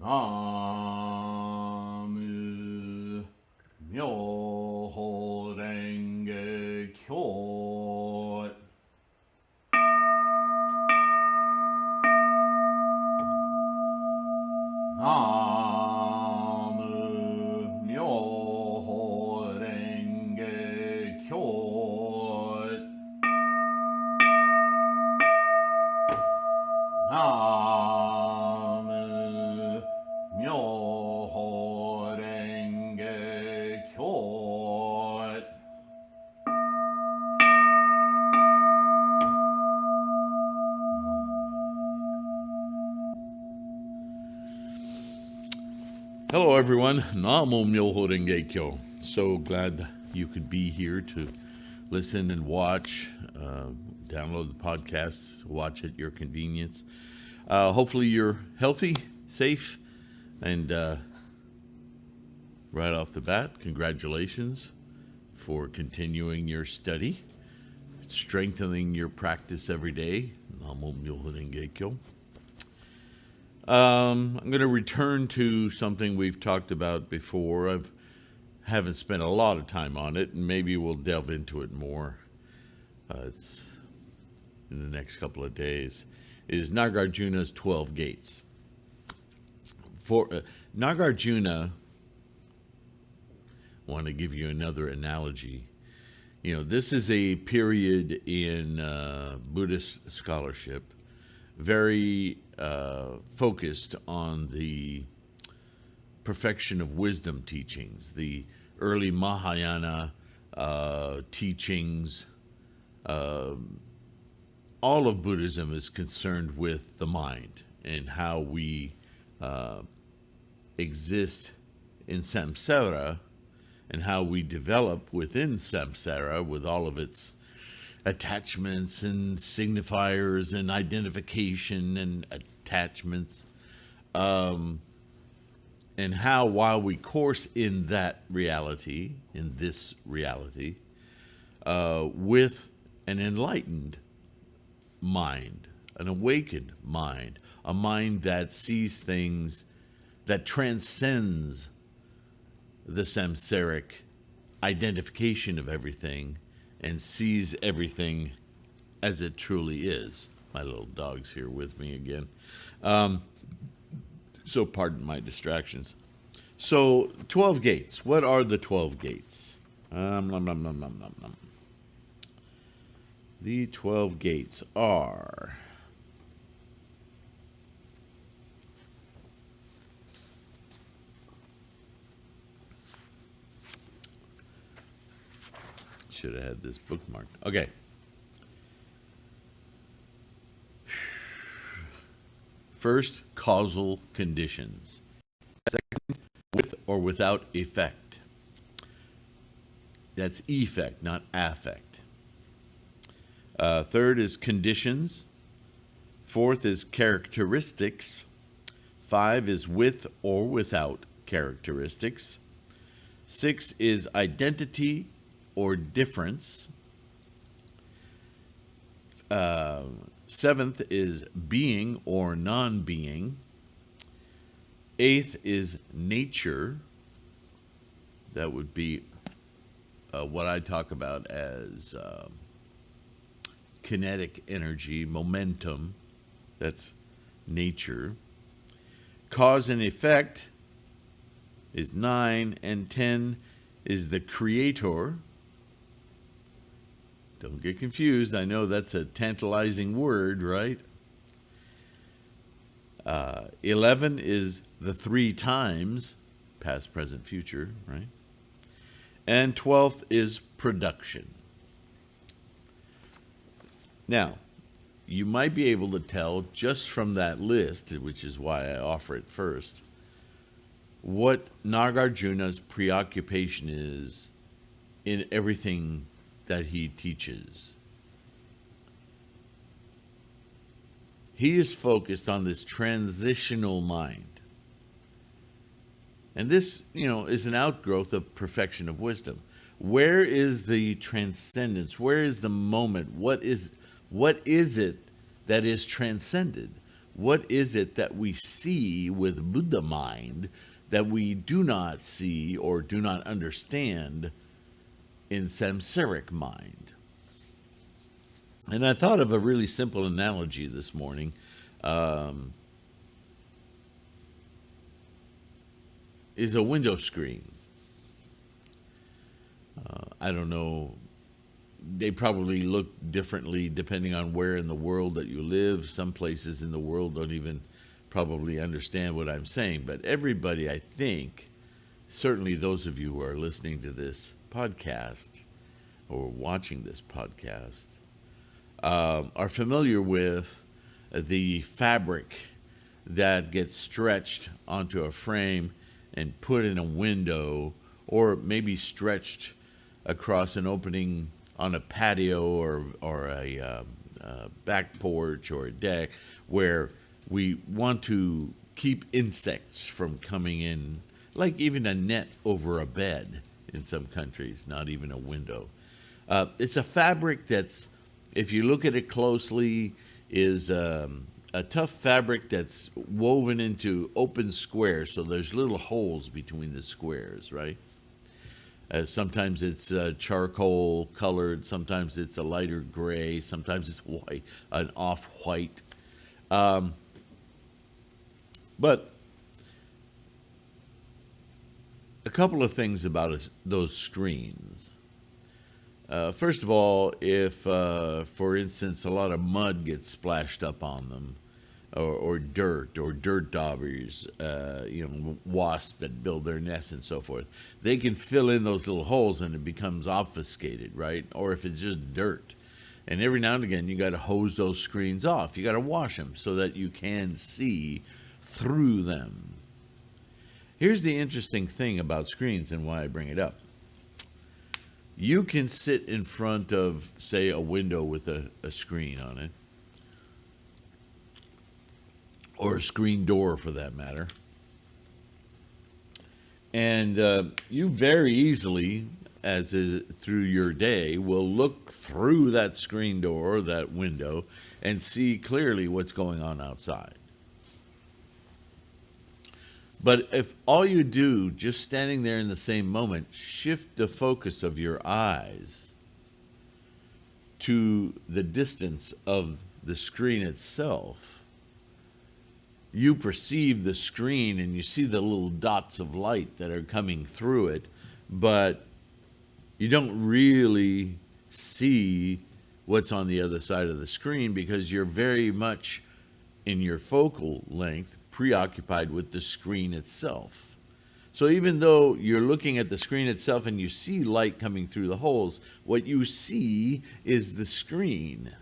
나무 묘호랭개교 나무 묘호랭개교 나무 묘호랭개교 Hello, everyone. Namo Myoho Renge Kyo. So glad you could be here to listen and watch. Download the podcast, watch at your convenience. Hopefully, you're healthy, safe, and right off the bat, congratulations for continuing your study, strengthening your practice every day. Namo Myoho Renge Kyo. I'm going to return to something we've talked about before. I haven't spent a lot of time on it, and maybe we'll delve into it more it's in the next couple of days, is Nagarjuna's 12 gates. For Nagarjuna, I want to give you another analogy. You know, this is a period in Buddhist scholarship very focused on the perfection of wisdom teachings, the early Mahayana teachings. All of Buddhism is concerned with the mind and how we exist in samsara and how we develop within samsara with all of its attachments and signifiers and identification and attachments, and how while we course in that reality, in this reality, with an enlightened mind, an awakened mind, a mind that sees things, that transcends the samsaric identification of everything and sees everything as it truly is. My little dog's here with me again. So pardon my distractions. So 12 gates. What are the 12 gates? The 12 gates are... Should have had this bookmarked. Okay. First, causal conditions. Second, with or without effect. That's effect, not affect. Third is conditions. Fourth is characteristics. 5 is with or without characteristics. 6 is identity or difference. 7th is being or non-being. 8th is nature. That would be what I talk about as kinetic energy, momentum. That's nature. Cause and effect is 9, and 10 is the creator. Don't get confused. I know that's a tantalizing word, right? 11 is the 3 times, past, present, future, right? And 12th is production. Now, you might be able to tell just from that list, which is why I offer it first, what Nagarjuna's preoccupation is in everything that he teaches. He is focused on this transitional mind. And this, is an outgrowth of perfection of wisdom. Where is the transcendence? Where is the moment? What is it that is transcended? What is it that we see with Buddha mind that we do not see or do not understand in samsaric mind? And I thought of a really simple analogy this morning. Is a window screen. I don't know. They probably look differently depending on where in the world that you live. Some places in the world don't even probably understand what I'm saying. But everybody, I think, certainly those of you who are listening to this podcast or watching this podcast, are familiar with the fabric that gets stretched onto a frame and put in a window, or maybe stretched across an opening on a patio or a back porch or a deck, where we want to keep insects from coming in, like even a net over a bed in some countries, not even a window. It's a fabric that's, if you look at it closely, is a tough fabric that's woven into open squares, so there's little holes between the squares, right? Sometimes it's charcoal colored, sometimes it's a lighter gray, sometimes it's white, an off-white. But a couple of things about those screens. First of all, if, for instance, a lot of mud gets splashed up on them, or dirt daubers, wasps that build their nests and so forth, they can fill in those little holes and it becomes obfuscated, right? Or if it's just dirt. And every now and again, you got to hose those screens off. You got to wash them so that you can see through them. Here's the interesting thing about screens and why I bring it up. You can sit in front of, say, a window with a screen on it, or a screen door for that matter, and you very easily, as is through your day, will look through that screen door or that window and see clearly what's going on outside. But if all you do, just standing there in the same moment, shift the focus of your eyes to the distance of the screen itself, you perceive the screen and you see the little dots of light that are coming through it, but you don't really see what's on the other side of the screen because you're very much in your focal length preoccupied with the screen itself. So even though you're looking at the screen itself and you see light coming through the holes, what you see is the screen.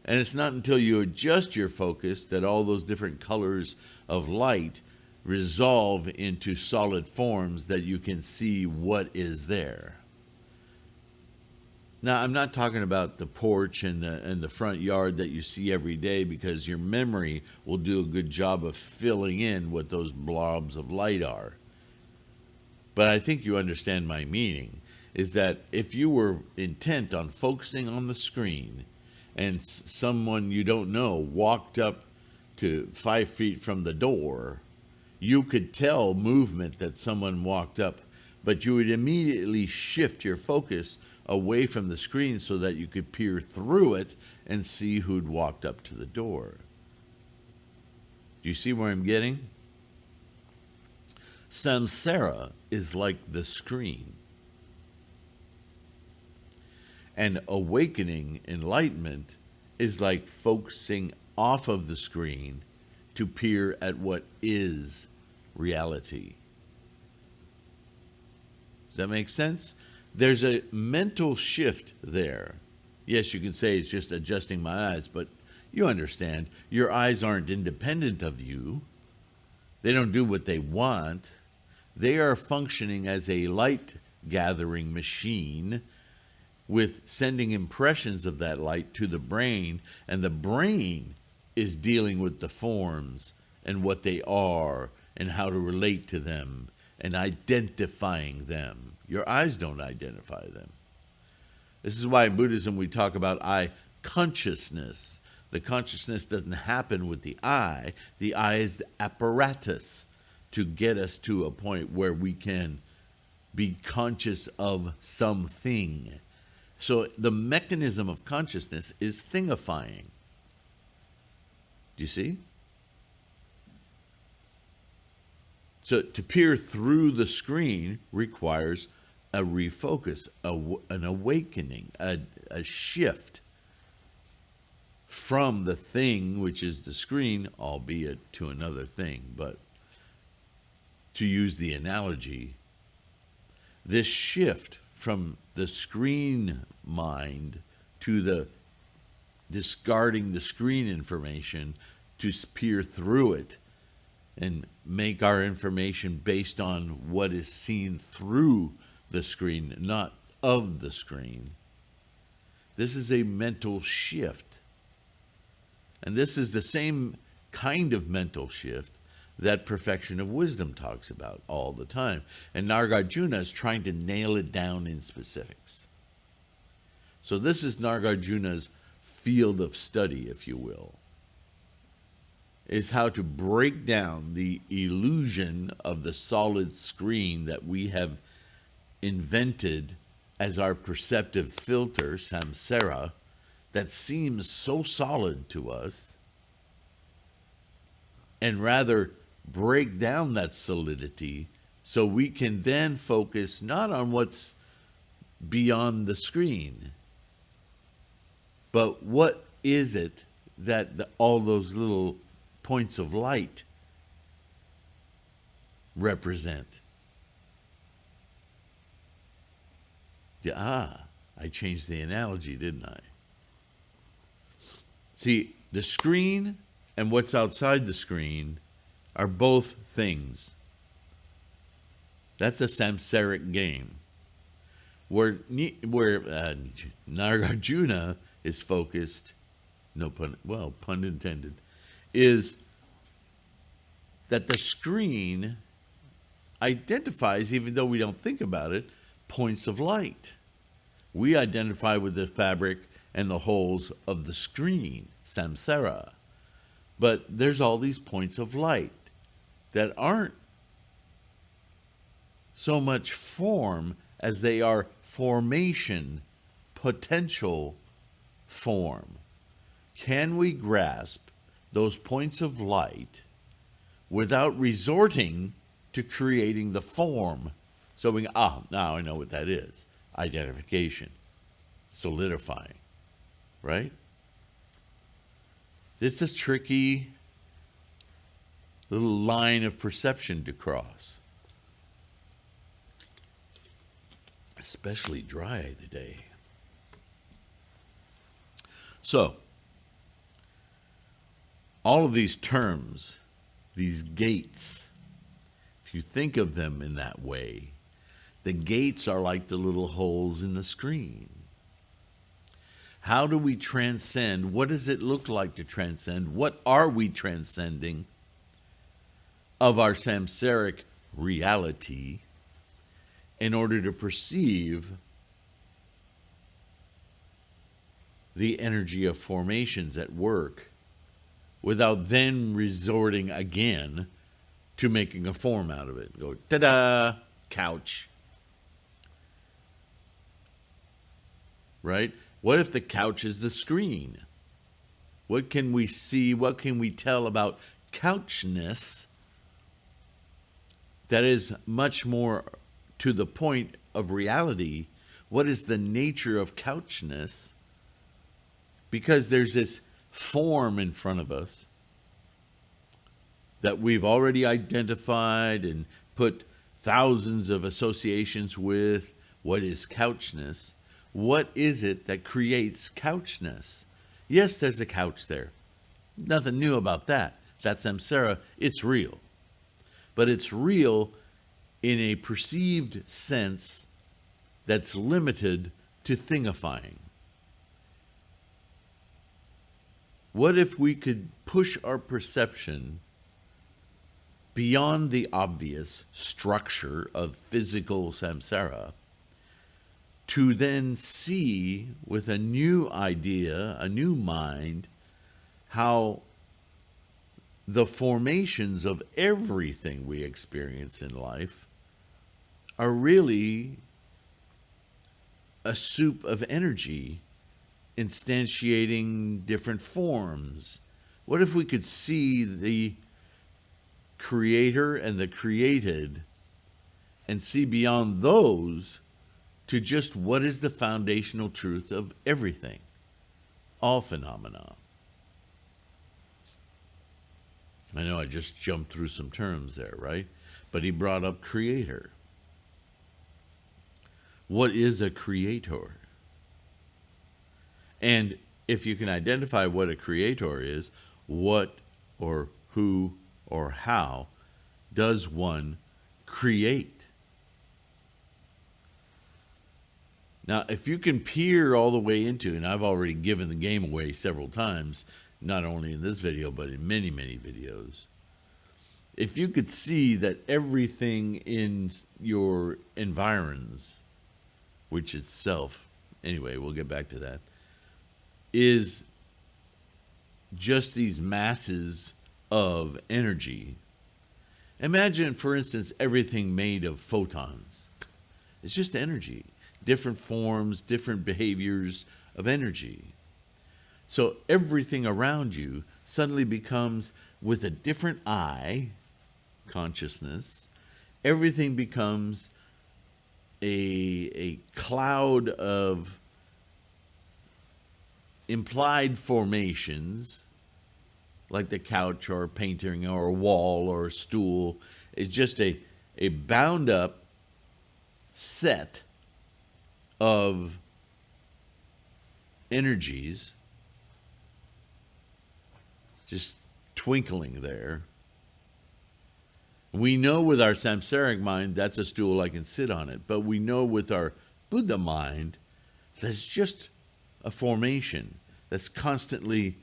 And it's not until you adjust your focus that all those different colors of light resolve into solid forms that you can see what is there. Now, I'm not talking about the porch and the front yard that you see every day, because your memory will do a good job of filling in what those blobs of light are. But I think you understand my meaning, is that if you were intent on focusing on the screen and someone you don't know walked up to 5 feet from the door, you could tell movement that someone walked up, but you would immediately shift your focus away from the screen so that you could peer through it and see who'd walked up to the door. Do you see where I'm getting? Samsara is like the screen. And awakening, enlightenment, is like focusing off of the screen to peer at what is reality. Does that make sense? There's a mental shift there. Yes, you can say it's just adjusting my eyes, but you understand, your eyes aren't independent of you. They don't do what they want. They are functioning as a light gathering machine with sending impressions of that light to the brain, and the brain is dealing with the forms and what they are and how to relate to them and identifying them. Your eyes don't identify them. This is why in Buddhism we talk about eye consciousness, The consciousness doesn't happen with the I. The I is the apparatus to get us to a point where we can be conscious of something. So the mechanism of consciousness is thingifying. Do you see? So to peer through the screen requires a refocus, an awakening, a shift from the thing, which is the screen, albeit to another thing. But to use the analogy, this shift from the screen mind to the discarding the screen information to peer through it and make our information based on what is seen through the screen, not of the screen. This is a mental shift. And this is the same kind of mental shift that Perfection of Wisdom talks about all the time. And Nagarjuna is trying to nail it down in specifics. So this is Nagarjuna's field of study, if you will, is how to break down the illusion of the solid screen that we have invented as our perceptive filter, samsara, that seems so solid to us, and rather break down that solidity so we can then focus not on what's beyond the screen, but what is it that all those little points of light represent. I changed the analogy, didn't I? See, the screen and what's outside the screen are both things. That's a samsaric game. Where Nagarjuna is focused, pun intended, is that the screen identifies, even though we don't think about it, points of light. We identify with the fabric and the holes of the screen, samsara. But there's all these points of light that aren't so much form as they are formation, potential form. Can we grasp those points of light without resorting to creating the form? So we go, now I know what that is. Identification, solidifying, right? It's a tricky little line of perception to cross. Especially dry today. So, all of these terms, these gates, if you think of them in that way, the gates are like the little holes in the screen. How do we transcend? What does it look like to transcend? What are we transcending of our samsaric reality in order to perceive the energy of formations at work without then resorting again to making a form out of it? Go, ta-da, couch. Right? What if the couch is the screen? What can we see? What can we tell about couchness that is much more to the point of reality? What is the nature of couchness? Because there's this form in front of us that we've already identified and put thousands of associations with. What is couchness? What is it that creates couchness? Yes, there's a couch there. Nothing new about that. That's samsara. It's real. But it's real in a perceived sense that's limited to thingifying. What if we could push our perception beyond the obvious structure of physical samsara to then see with a new idea, a new mind, how the formations of everything we experience in life are really a soup of energy instantiating different forms. What if we could see the creator and the created and see beyond those to just what is the foundational truth of everything, all phenomena? I know I just jumped through some terms there, right? But he brought up creator. What is a creator? And if you can identify what a creator is, what or who or how does one create? Now, if you can peer all the way into, and I've already given the game away several times, not only in this video, but in many, many videos. If you could see that everything in your environs, which itself, anyway, we'll get back to that, is just these masses of energy. Imagine, for instance, everything made of photons. It's just energy, different forms, different behaviors of energy. So everything around you suddenly becomes, with a different eye, consciousness, everything becomes a cloud of implied formations, like the couch or a painting or a wall or a stool. It's just a bound up set of energies just twinkling there. We know with our samsaric mind, that's a stool, I can sit on it. But we know with our Buddha mind, there's just a formation that's constantly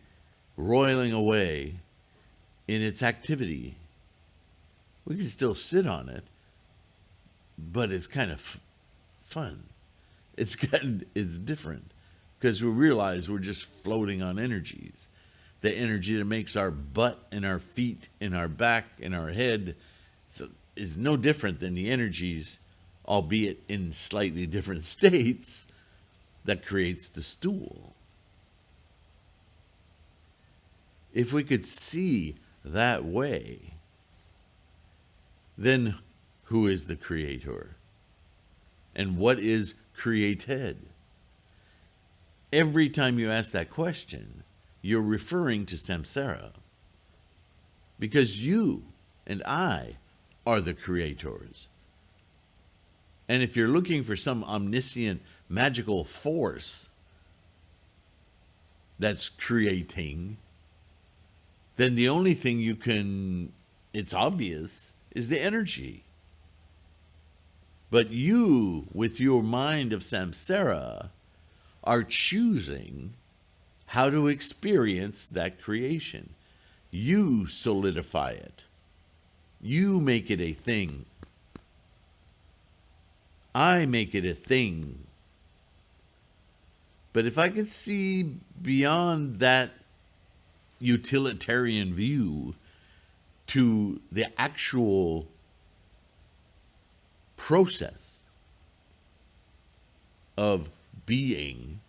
roiling away in its activity. We can still sit on it, but it's kind of fun. It's different because we realize we're just floating on energies. The energy that makes our butt and our feet and our back and our head is no different than the energies, albeit in slightly different states, that creates the stool. If we could see that way, then who is the creator? And what is created? Every time you ask that question, you're referring to samsara. Because you and I are the creators. And if you're looking for some omniscient, magical force that's creating, then the only thing it's obvious, is the energy. But you, with your mind of samsara, are choosing how to experience that creation. You solidify it. You make it a thing. I make it a thing. But if I could see beyond that utilitarian view to the actual process of being,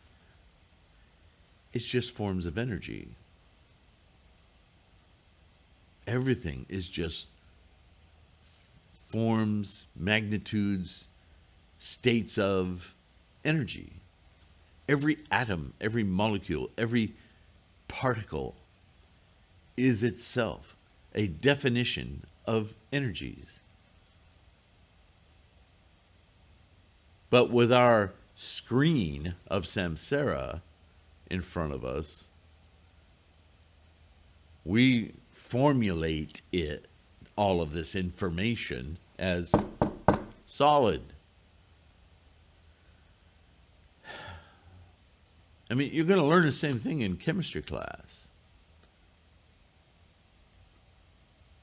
it's just forms of energy. Everything is just forms, magnitudes, states of energy. Every atom, every molecule, every particle is itself a definition of energies. But with our screen of samsara in front of us, we formulate all of this information as solid. I mean, you're going to learn the same thing in chemistry class.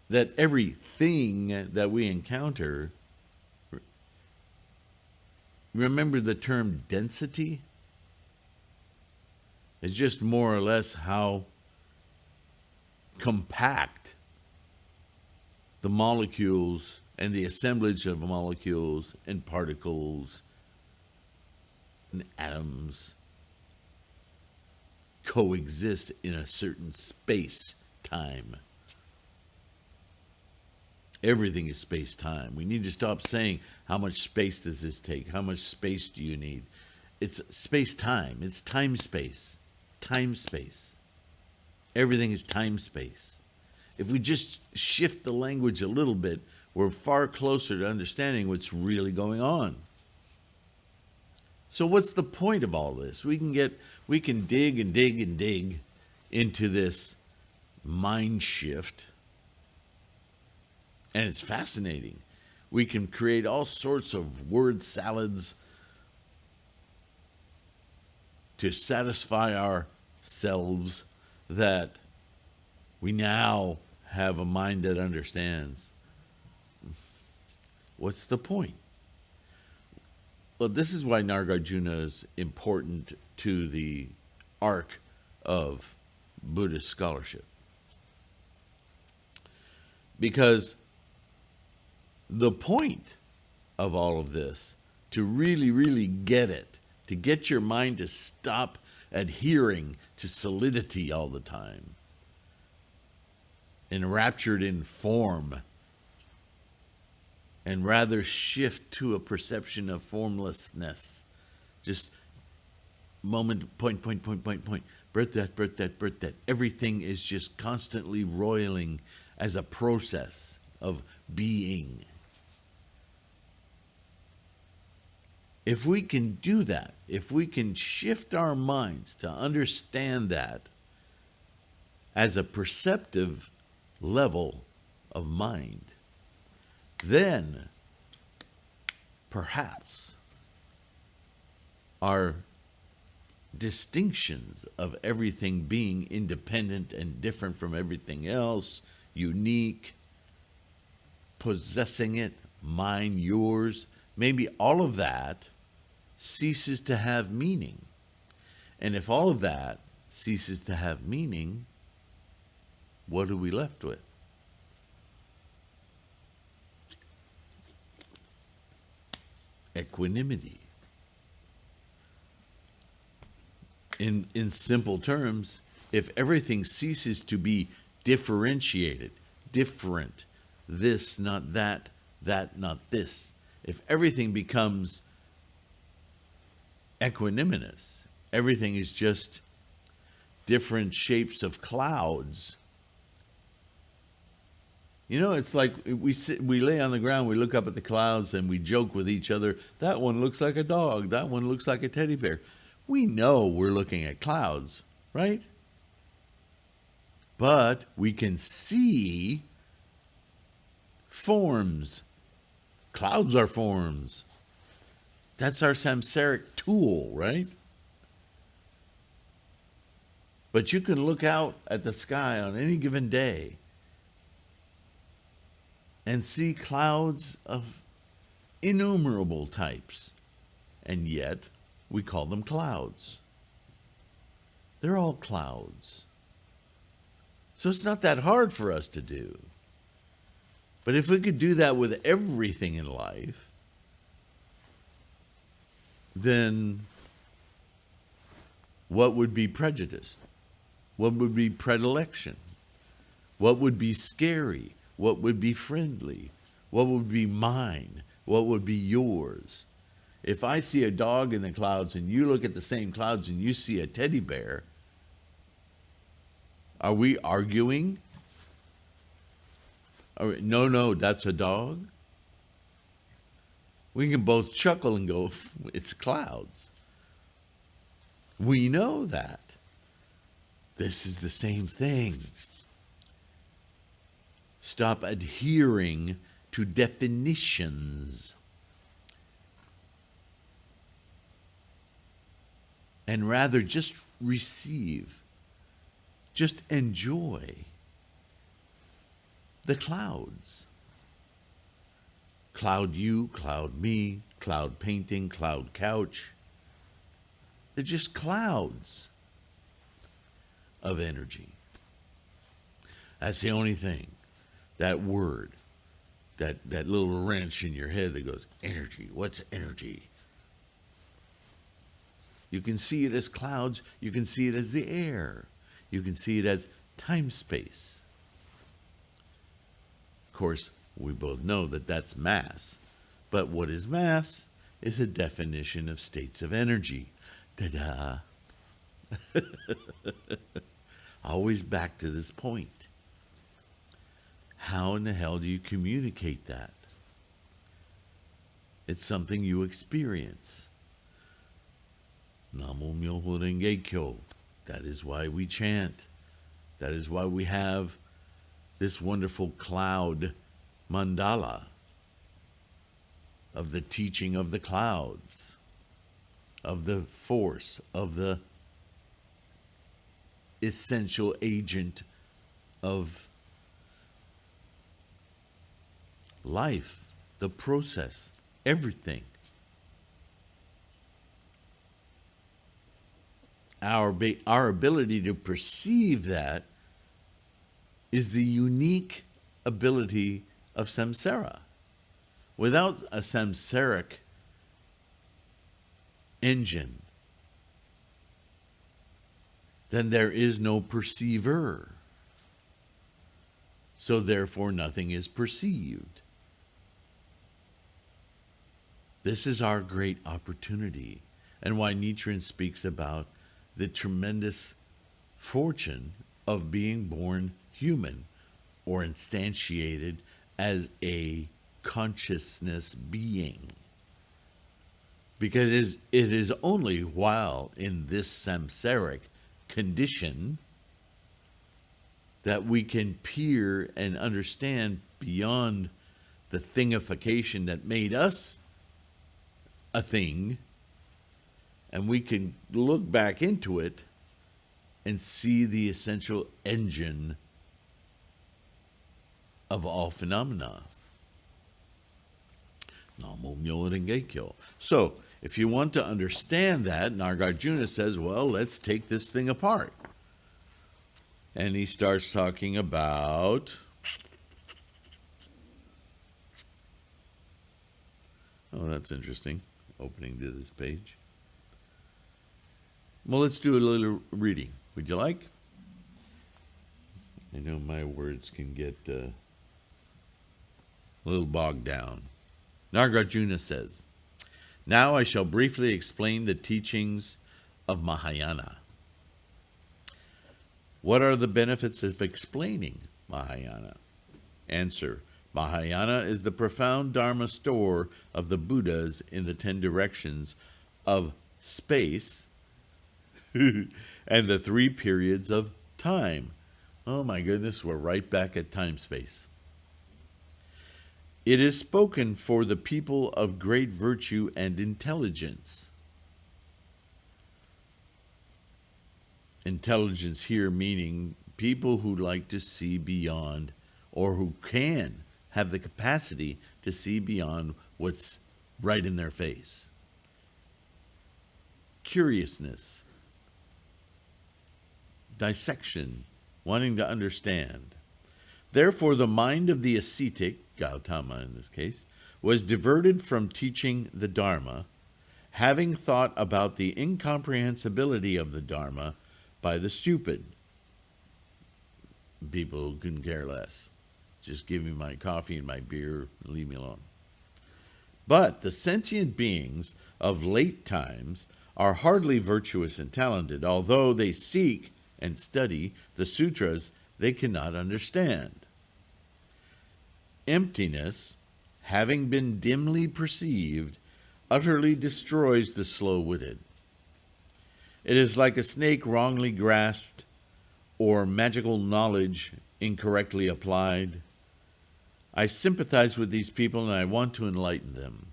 That everything that we encounter, remember the term density? It's just more or less how compact the molecules and the assemblage of molecules and particles and atoms coexist in a certain space-time. Everything is space-time. We need to stop saying, how much space does this take? How much space do you need? It's space-time. It's time-space. Time-space. Everything is time-space. If we just shift the language a little bit, we're far closer to understanding what's really going on. So what's the point of all this? We can dig and dig and dig into this mind shift, and it's fascinating. We can create all sorts of word salads to satisfy ourselves that we now have a mind that understands. What's the point? Well, this is why Nagarjuna is important to the arc of Buddhist scholarship. Because the point of all of this, to really, really get it, to get your mind to stop adhering to solidity all the time, enraptured in form, and rather shift to a perception of formlessness. Just moment, point, birth that. Everything is just constantly roiling as a process of being. If we can do that, if we can shift our minds to understand that as a perceptive level of mind, then perhaps our distinctions of everything being independent and different from everything else, unique, possessing it, mine, yours, maybe all of that ceases to have meaning. And if all of that ceases to have meaning, what are we left with? Equanimity. In simple terms, if everything ceases to be differentiated, different, this, not that, that, not this, if everything becomes equanimous, everything is just different shapes of clouds. You know, it's like we lay on the ground, we look up at the clouds, and we joke with each other. That one looks like a dog. That one looks like a teddy bear. We know we're looking at clouds, right? But we can see forms. Clouds are forms. That's our samsaric tool, right? But you can look out at the sky on any given day and see clouds of innumerable types, and yet we call them clouds. They're all clouds. So it's not that hard for us to do. But if we could do that with everything in life, then what would be prejudice? What would be predilection? What would be scary? What would be friendly? What would be mine? What would be yours? If I see a dog in the clouds and you look at the same clouds and you see a teddy bear, are we arguing? No, that's a dog. We can both chuckle and go, it's clouds. We know that. This is the same thing. Stop adhering to definitions and rather just receive, just enjoy the clouds. Cloud you, cloud me, cloud painting, cloud couch. They're just clouds of energy. That's the only thing. That word, that little wrench in your head that goes, energy. What's energy? You can see it as clouds. You can see it as the air. You can see it as time-space. Of course, we both know that that's mass. But what is mass is a definition of states of energy. Ta-da! Always back to this point. How in the hell do you communicate that? It's something you experience. Namo Myoho Renge Kyo. That is why we chant. That is why we have this wonderful cloud mandala of the teaching of the clouds, of the force, of the essential agent of life, the process, everything. Our ability to perceive that is the unique ability of samsara. Without a samsaric engine, then there is no perceiver. So therefore nothing is perceived. This is our great opportunity, and why Nichiren speaks about the tremendous fortune of being born human or instantiated as a consciousness being. Because it is only while in this samsaric condition that we can peer and understand beyond the thingification that made us a thing, and we can look back into it and see the essential engine of all phenomena. Namo Myoho Renge Kyo. So, if you want to understand that, Nagarjuna says, well, let's take this thing apart. And he starts talking about, oh, that's interesting, opening to this page. Well, let's do a little reading. Would you like? I know my words can get a little bogged down. Nagarjuna says, now I shall briefly explain the teachings of Mahayana. What are the benefits of explaining Mahayana? Answer, Mahayana is the profound Dharma store of the Buddhas in the 10 directions of space and the 3 periods of time. Oh my goodness, we're right back at time-space. It is spoken for the people of great virtue and intelligence. Intelligence here meaning people who like to see beyond, or who can have the capacity to see beyond what's right in their face. Curiousness, dissection, wanting to understand. Therefore, the mind of the ascetic, Gautama in this case, was diverted from teaching the Dharma, having thought about the incomprehensibility of the Dharma by the stupid. People who couldn't care less. Just give me my coffee and my beer and leave me alone. But the sentient beings of late times are hardly virtuous and talented, although they seek and study the sutras they cannot understand. Emptiness, having been dimly perceived, utterly destroys the slow-witted. It is like a snake wrongly grasped or magical knowledge incorrectly applied. I sympathize with these people and I want to enlighten them.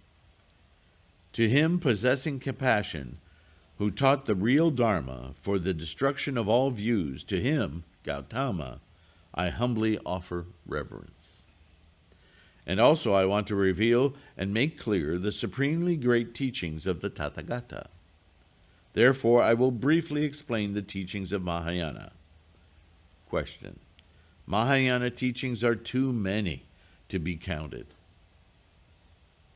To him possessing compassion, who taught the real Dharma for the destruction of all views, to him, Gautama, I humbly offer reverence. And also I want to reveal and make clear the supremely great teachings of the Tathagata. Therefore, I will briefly explain the teachings of Mahayana. Question. Mahayana teachings are too many to be counted.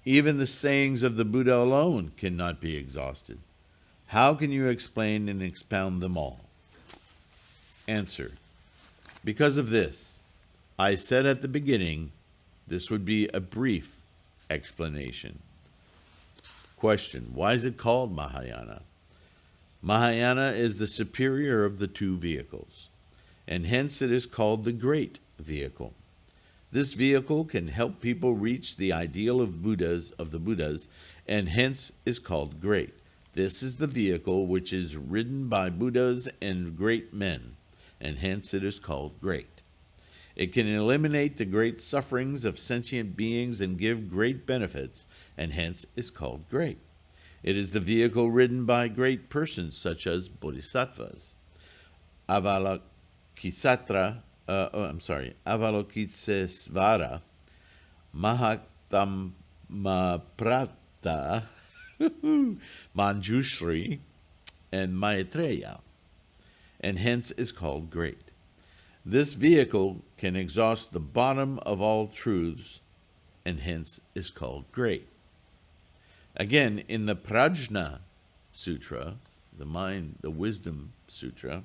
Even the sayings of the Buddha alone cannot be exhausted. How can you explain and expound them all? Answer: because of this. I said at the beginning, this would be a brief explanation. Question: why is it called Mahayana? Mahayana is the superior of the two vehicles, and hence it is called the great vehicle. This vehicle can help people reach the ideal of the Buddhas, and hence is called great. This is the vehicle which is ridden by Buddhas and great men, and hence it is called great. It can eliminate the great sufferings of sentient beings and give great benefits, and hence is called great. It is the vehicle ridden by great persons such as bodhisattvas, Avalokitesvara, Mahatmaprata, Manjushri, and Maitreya, and hence is called great. This vehicle can exhaust the bottom of all truths, and hence is called great. Again, in the Prajna Sutra, the Wisdom Sutra,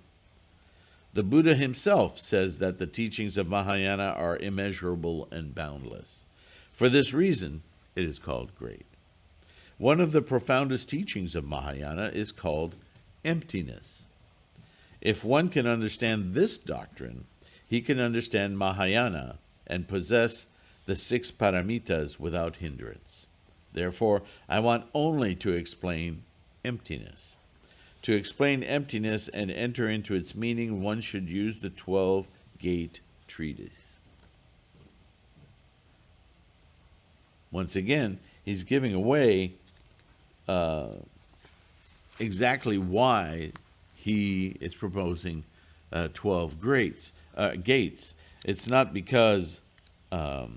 the Buddha himself says that the teachings of Mahayana are immeasurable and boundless. For this reason, it is called great. One of the profoundest teachings of Mahayana is called emptiness. If one can understand this doctrine, he can understand Mahayana and possess the 6 paramitas without hindrance. Therefore, I want only to explain emptiness. To explain emptiness and enter into its meaning, one should use the 12-gate treatise. Once again, he's giving away exactly why he is proposing 12 gates. It's not because the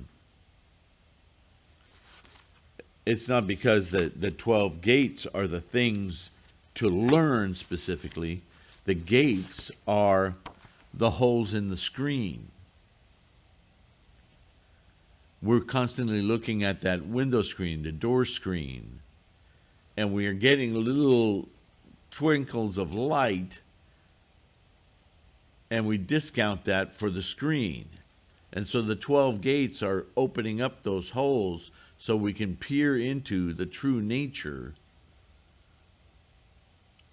12 gates are the things to learn specifically. The gates are the holes in the screen. We're constantly looking at that window screen, the door screen, and we are getting little twinkles of light, and we discount that for the screen. And so the 12 gates are opening up those holes so we can peer into the true nature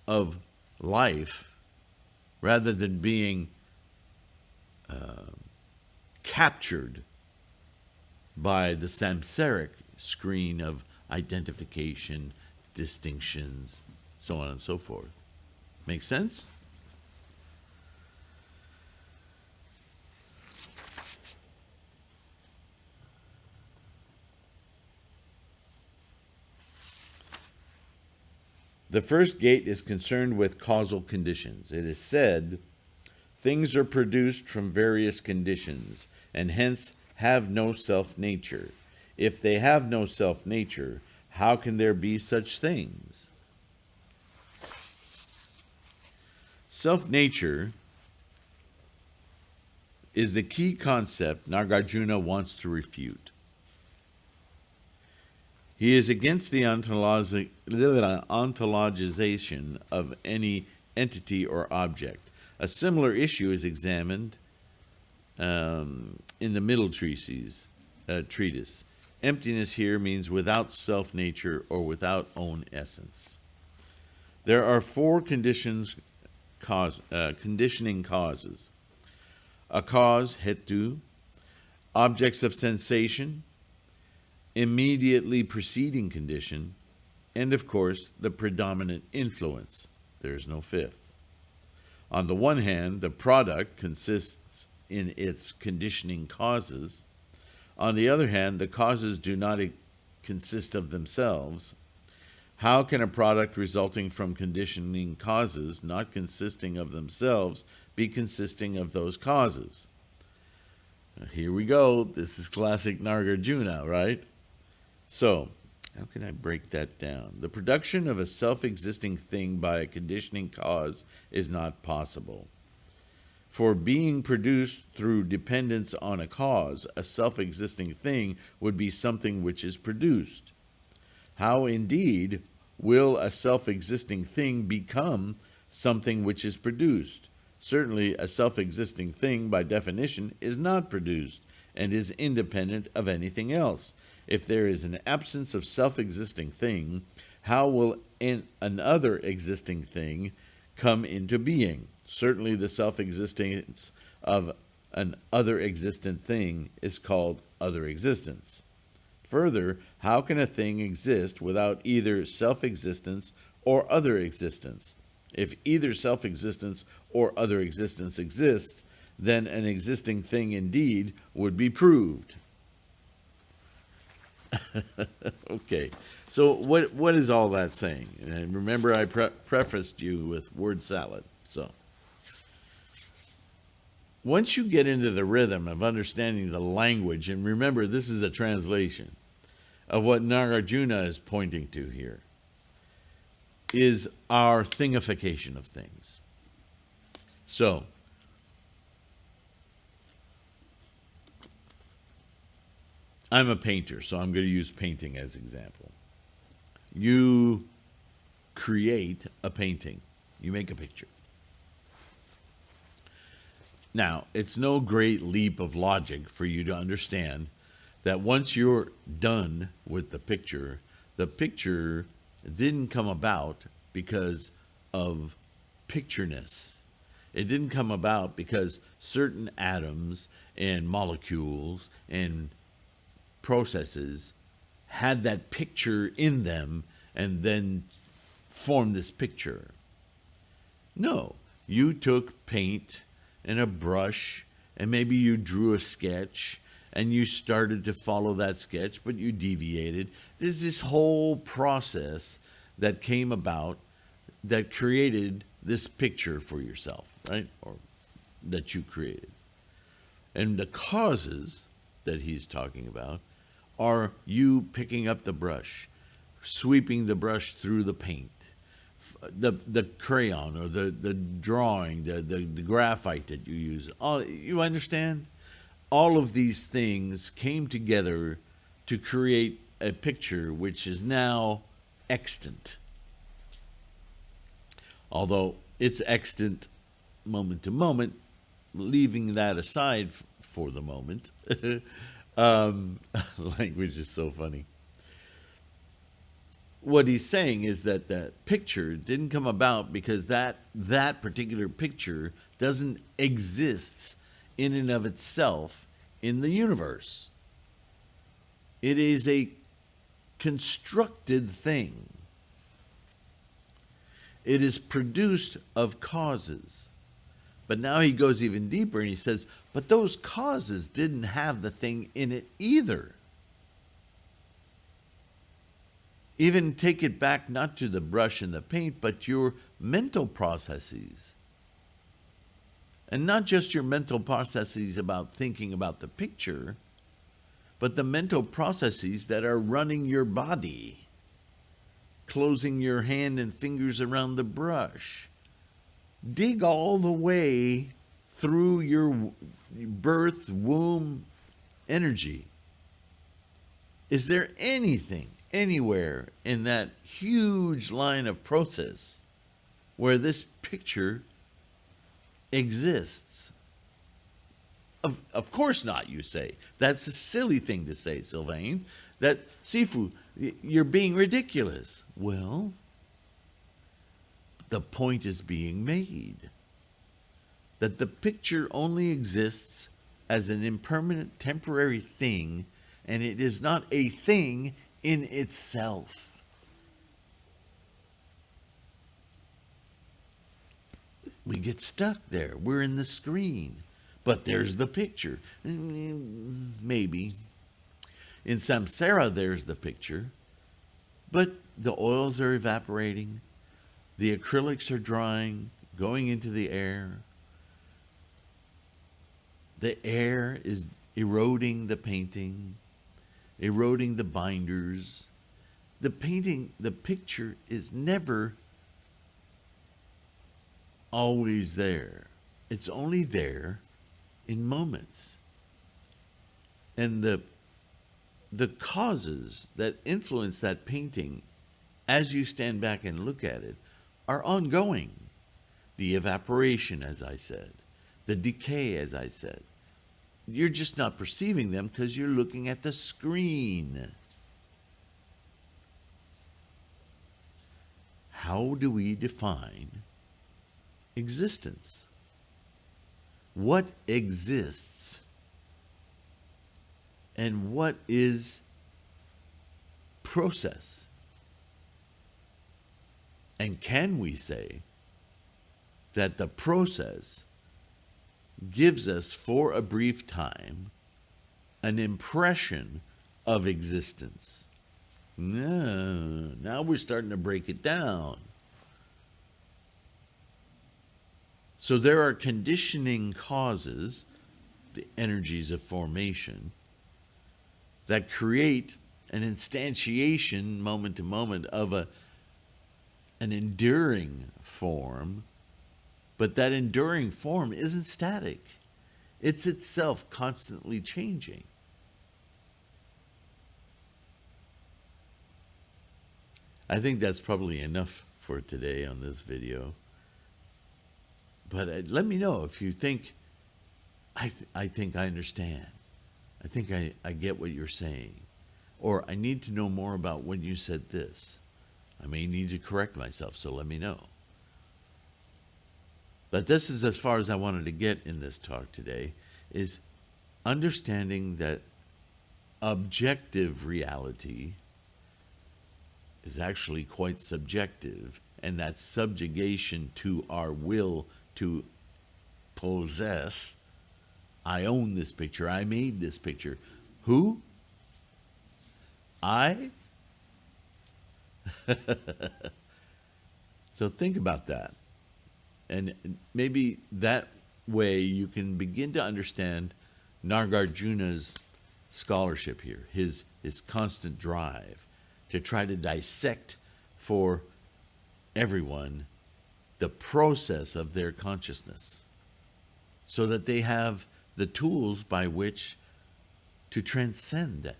of life rather than being captured by the samsaric screen of identification, distinctions, so on and so forth. Make sense? The first gate is concerned with causal conditions. It is said, things are produced from various conditions, and hence have no self-nature. If they have no self-nature, how can there be such things? Self-nature is the key concept Nagarjuna wants to refute. He is against the ontologization of any entity or object. A similar issue is examined in the middle treatise. Emptiness here means without self-nature or without own essence. There are 4 conditioning causes. A cause, hetu, objects of sensation, immediately preceding condition, and of course the predominant influence. There is no 5th. On the one hand, the product consists in its conditioning causes. On the other hand, the causes do not consist of themselves. How can a product resulting from conditioning causes not consisting of themselves be consisting of those causes? Now, here we go. This is classic Nagarjuna, right? So, how can I break that down? The production of a self-existing thing by a conditioning cause is not possible. For being produced through dependence on a cause, a self-existing thing would be something which is produced. How indeed will a self-existing thing become something which is produced? Certainly, a self-existing thing, by definition, is not produced and is independent of anything else. If there is an absence of self-existing thing, how will another existing thing come into being? Certainly, the self-existence of an other existent thing is called other existence. Further, how can a thing exist without either self-existence or other existence? If either self-existence or other existence exists, then an existing thing indeed would be proved. Okay, so what is all that saying? And remember, I prefaced you with word salad. So once you get into the rhythm of understanding the language, and remember, this is a translation of what Nagarjuna is pointing to here, is our thingification of things. So, I'm a painter, so I'm going to use painting as example. You create a painting. You make a picture. Now, it's no great leap of logic for you to understand that once you're done with the picture didn't come about because of pictureness. It didn't come about because certain atoms and molecules and processes had that picture in them and then formed this picture. No, you took paint and a brush, and maybe you drew a sketch, and you started to follow that sketch, but you deviated. There's this whole process that came about that created this picture for yourself, right? Or that you created. And the causes that he's talking about are you picking up the brush, sweeping the brush through the paint, the crayon or the drawing, the graphite that you use. You understand? All of these things came together to create a picture which is now extant. Although it's extant moment to moment, leaving that aside for the moment. Language is so funny. What he's saying is that that picture didn't come about because that particular picture doesn't exist in and of itself in the universe. It is a constructed thing. It is produced of causes. But now he goes even deeper and he says, but those causes didn't have the thing in it either. Even take it back not to the brush and the paint, but your mental processes. And not just your mental processes about thinking about the picture, but the mental processes that are running your body, closing your hand and fingers around the brush. Dig all the way through your birth, womb energy. Is there anything, anywhere in that huge line of process where this picture exists? Of course not, you say. That's a silly thing to say, Sylvain. That, Sifu, you're being ridiculous. Well, the point is being made. That the picture only exists as an impermanent temporary thing, and it is not a thing in itself. We get stuck there. We're in the screen. But there's the picture. Maybe. In Samsara, there's the picture. But the oils are evaporating. The acrylics are drying, going into the air. The air is eroding the painting, eroding the binders. The painting, the picture is never always there. It's only there in moments. And the causes that influence that painting as you stand back and look at it are ongoing. The evaporation, as I said, the decay, as I said. You're just not perceiving them because you're looking at the screen. How do we define existence? What exists? And what is process? And can we say that the process gives us, for a brief time, an impression of existence? No, now we're starting to break it down. So there are conditioning causes, the energies of formation, that create an instantiation moment to moment of an enduring form, but that enduring form isn't static. It's itself constantly changing. I think that's probably enough for today on this video. But let me know if you think, I think I understand. I think I get what you're saying. Or I need to know more about when you said this. I may need to correct myself, so let me know. But this is as far as I wanted to get in this talk today, is understanding that objective reality is actually quite subjective, and that subjugation to our will to possess. I own this picture. I made this picture. Who? I? So think about that. And maybe that way you can begin to understand Nagarjuna's scholarship here, his constant drive to try to dissect for everyone the process of their consciousness so that they have the tools by which to transcend it.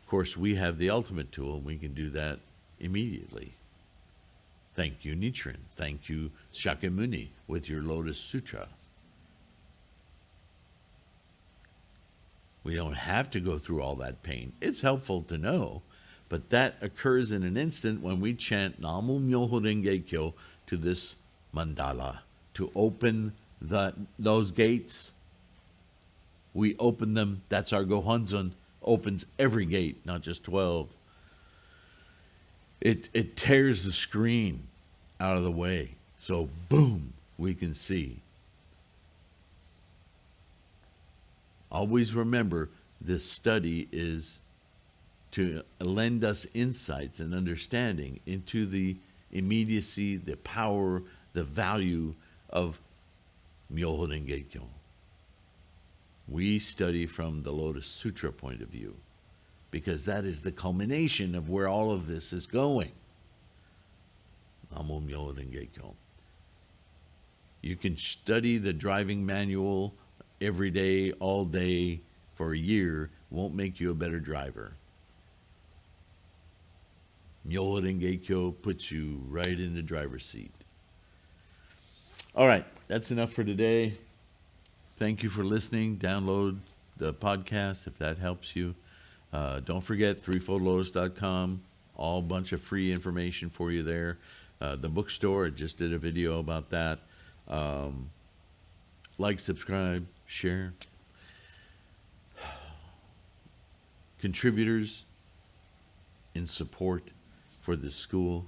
Of course, we have the ultimate tool, and we can do that immediately. Thank you, Nichiren. Thank you, Shakyamuni, with your Lotus Sutra. We don't have to go through all that pain. It's helpful to know, but that occurs in an instant when we chant Namu Myoho Renge Kyo to this mandala, to open those gates. We open them. That's our Gohonzon. Opens every gate, not just 12. It tears the screen out of the way. So boom, we can see. Always remember, this study is to lend us insights and understanding into the immediacy, the power, the value of Myoho Renge Kyo. We study from the Lotus Sutra point of view, because that is the culmination of where all of this is going. Namo Myoho Renge Kyo. You can study the driving manual every day, all day, for a year. Won't make you a better driver. Myoho Renge Kyo puts you right in the driver's seat. All right, that's enough for today. Thank you for listening. Download the podcast if that helps you. Don't forget threefoldlotus.com. All bunch of free information for you there. The bookstore, I just did a video about that. Like, subscribe, share. Contributors in support for this school.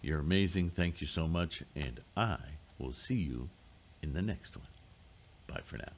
You're amazing. Thank you so much. And I will see you in the next one. Bye for now.